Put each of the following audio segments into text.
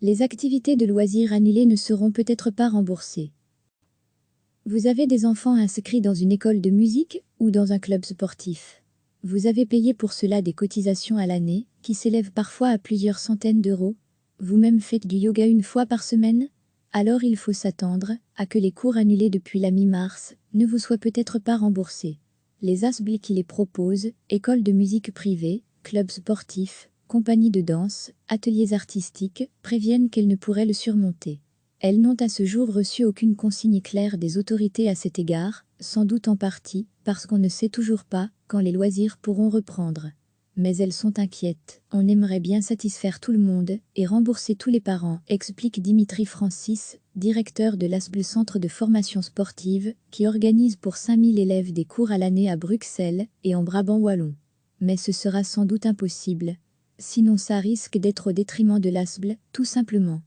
Les activités de loisirs annulées ne seront peut-être pas remboursées. Vous avez des enfants inscrits dans une école de musique ou dans un club sportif. Vous avez payé pour cela des cotisations à l'année, qui s'élèvent parfois à plusieurs centaines d'euros. Vous-même faites du yoga une fois par semaine? Alors il faut s'attendre à que les cours annulés depuis la mi-mars ne vous soient peut-être pas remboursés. Les ASBL qui les proposent, écoles de musique privées, clubs sportifs, compagnies de danse, ateliers artistiques, préviennent qu'elles ne pourraient le surmonter. Elles n'ont à ce jour reçu aucune consigne claire des autorités à cet égard, sans doute en partie parce qu'on ne sait toujours pas quand les loisirs pourront reprendre. Mais elles sont inquiètes. On aimerait bien satisfaire tout le monde et rembourser tous les parents, explique Dimitri Francis, directeur de l'ASBL Centre de formation sportive, qui organise pour 5000 élèves des cours à l'année à Bruxelles et en Brabant wallon. Mais ce sera sans doute impossible. Sinon ça risque d'être au détriment de l'ASBL, tout simplement.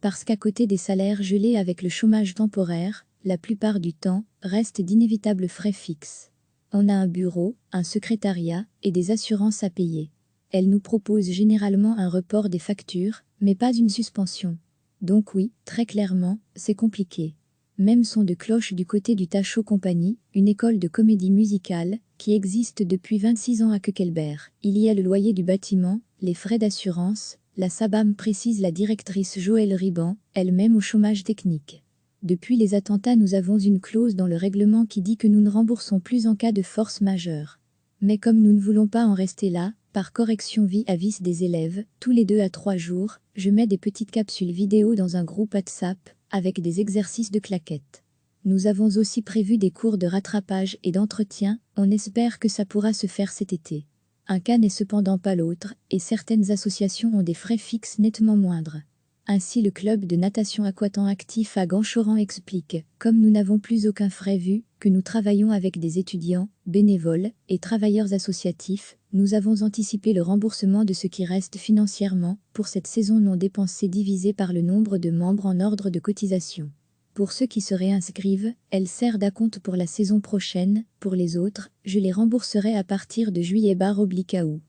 Parce qu'à côté des salaires gelés avec le chômage temporaire, la plupart du temps, restent d'inévitables frais fixes. On a un bureau, un secrétariat et des assurances à payer. Elles nous proposent généralement un report des factures, mais pas une suspension. Donc oui, très clairement, c'est compliqué. Même son de cloche du côté du Tachot Compagnie, une école de comédie musicale, qui existe depuis 26 ans à Queckelberg. Il y a le loyer du bâtiment, les frais d'assurance, la SABAM, précise la directrice Joëlle Riban, elle-même au chômage technique. Depuis les attentats, nous avons une clause dans le règlement qui dit que nous ne remboursons plus en cas de force majeure. Mais comme nous ne voulons pas en rester là, par correction vis-à-vis des élèves, tous les 2 à 3 jours, je mets des petites capsules vidéo dans un groupe WhatsApp, avec des exercices de claquettes. Nous avons aussi prévu des cours de rattrapage et d'entretien, on espère que ça pourra se faire cet été. Un cas n'est cependant pas l'autre, et certaines associations ont des frais fixes nettement moindres. Ainsi le club de natation aquatant actif à Ganchoran explique, comme nous n'avons plus aucun frais vu, que nous travaillons avec des étudiants, bénévoles et travailleurs associatifs, nous avons anticipé le remboursement de ce qui reste financièrement pour cette saison non dépensée divisé par le nombre de membres en ordre de cotisation. Pour ceux qui se réinscrivent, elle sert d'acompte pour la saison prochaine, pour les autres, je les rembourserai à partir de juillet/août.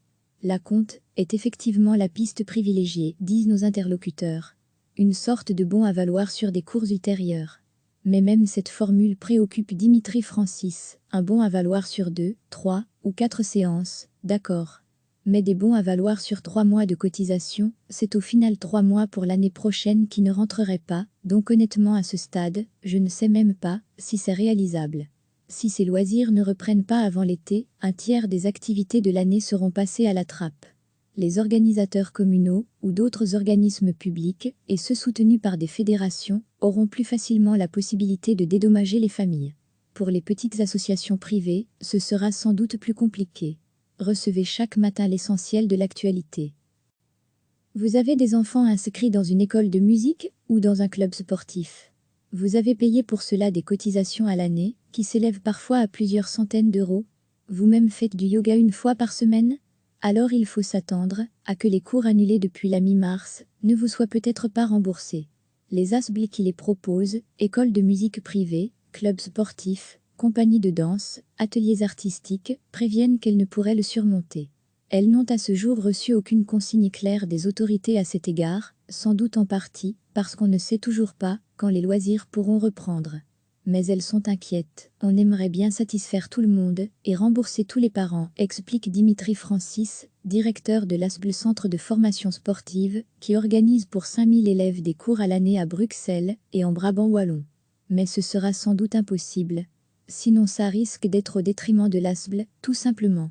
L'acompte est effectivement la piste privilégiée, disent nos interlocuteurs. Une sorte de bon à valoir sur des cours ultérieurs. Mais même cette formule préoccupe Dimitri Francis, un bon à valoir sur 2, 3 ou 4 séances, d'accord. Mais des bons à valoir sur 3 mois de cotisation, c'est au final 3 mois pour l'année prochaine qui ne rentreraient pas, donc honnêtement à ce stade, je ne sais même pas si c'est réalisable. Si ces loisirs ne reprennent pas avant l'été, un tiers des activités de l'année seront passées à la trappe. Les organisateurs communaux ou d'autres organismes publics, et ceux soutenus par des fédérations, auront plus facilement la possibilité de dédommager les familles. Pour les petites associations privées, ce sera sans doute plus compliqué. Recevez chaque matin l'essentiel de l'actualité. Vous avez des enfants inscrits dans une école de musique ou dans un club sportif. Vous avez payé pour cela des cotisations à l'année, qui s'élèvent parfois à plusieurs centaines d'euros. Vous-même faites du yoga une fois par semaine? Alors il faut s'attendre à que les cours annulés depuis la mi-mars ne vous soient peut-être pas remboursés. Les ASBL qui les proposent, écoles de musique privées, clubs sportifs, compagnies de danse, ateliers artistiques, préviennent qu'elles ne pourraient le surmonter. Elles n'ont à ce jour reçu aucune consigne claire des autorités à cet égard, sans doute en partie parce qu'on ne sait toujours pas quand les loisirs pourront reprendre. Mais elles sont inquiètes. On aimerait bien satisfaire tout le monde et rembourser tous les parents, explique Dimitri Francis, directeur de l'ASBL Centre de formation sportive, qui organise pour 5000 élèves des cours à l'année à Bruxelles et en Brabant wallon. Mais ce sera sans doute impossible. Sinon ça risque d'être au détriment de l'ASBL, tout simplement.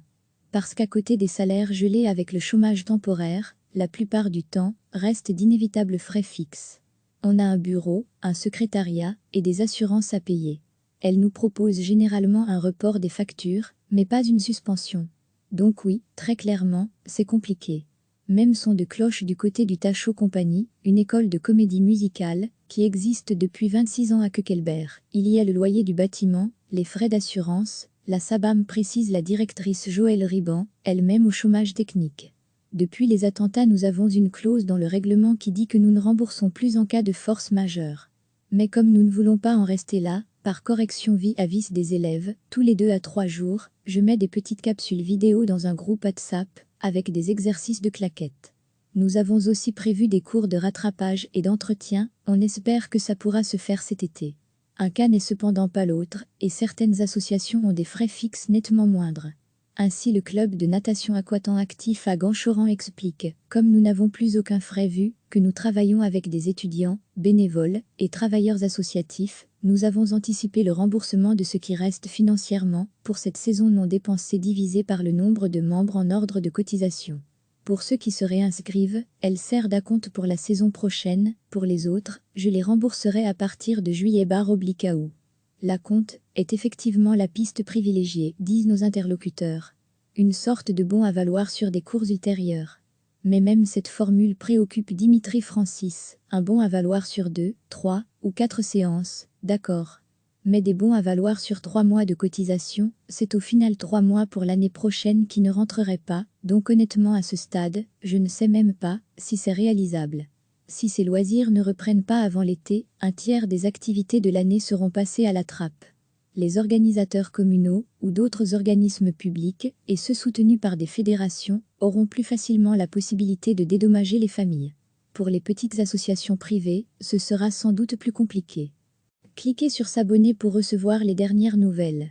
Parce qu'à côté des salaires gelés avec le chômage temporaire, la plupart du temps, restent d'inévitables frais fixes. On a un bureau, un secrétariat et des assurances à payer. Elles nous proposent généralement un report des factures, mais pas une suspension. Donc oui, très clairement, c'est compliqué. Même son de cloche du côté du Tachot Compagnie, une école de comédie musicale, qui existe depuis 26 ans à Queckelberg. Il y a le loyer du bâtiment, les frais d'assurance, la SABAM, précise la directrice Joëlle Riban, elle-même au chômage technique. Depuis les attentats, nous avons une clause dans le règlement qui dit que nous ne remboursons plus en cas de force majeure. Mais comme nous ne voulons pas en rester là, par correction vis-à-vis des élèves, tous les 2 à 3 jours, je mets des petites capsules vidéo dans un groupe WhatsApp, avec des exercices de claquettes. Nous avons aussi prévu des cours de rattrapage et d'entretien, on espère que ça pourra se faire cet été. Un cas n'est cependant pas l'autre, et certaines associations ont des frais fixes nettement moindres. Ainsi le club de natation aquatant actif à Ganchoran explique, comme nous n'avons plus aucun frais vu, que nous travaillons avec des étudiants, bénévoles et travailleurs associatifs, nous avons anticipé le remboursement de ce qui reste financièrement pour cette saison non dépensée divisé par le nombre de membres en ordre de cotisation. Pour ceux qui se réinscrivent, elle sert d'acompte pour la saison prochaine, pour les autres, je les rembourserai à partir de juillet/août. L'acompte est effectivement la piste privilégiée, disent nos interlocuteurs. Une sorte de bon à valoir sur des cours ultérieurs. Mais même cette formule préoccupe Dimitri Francis, un bon à valoir sur 2, 3 ou 4 séances, d'accord. Mais des bons à valoir sur 3 mois de cotisation, c'est au final 3 mois pour l'année prochaine qui ne rentreraient pas, donc honnêtement à ce stade, je ne sais même pas si c'est réalisable. Si ces loisirs ne reprennent pas avant l'été, un tiers des activités de l'année seront passées à la trappe. Les organisateurs communaux ou d'autres organismes publics, et ceux soutenus par des fédérations, auront plus facilement la possibilité de dédommager les familles. Pour les petites associations privées, ce sera sans doute plus compliqué. Cliquez sur s'abonner pour recevoir les dernières nouvelles.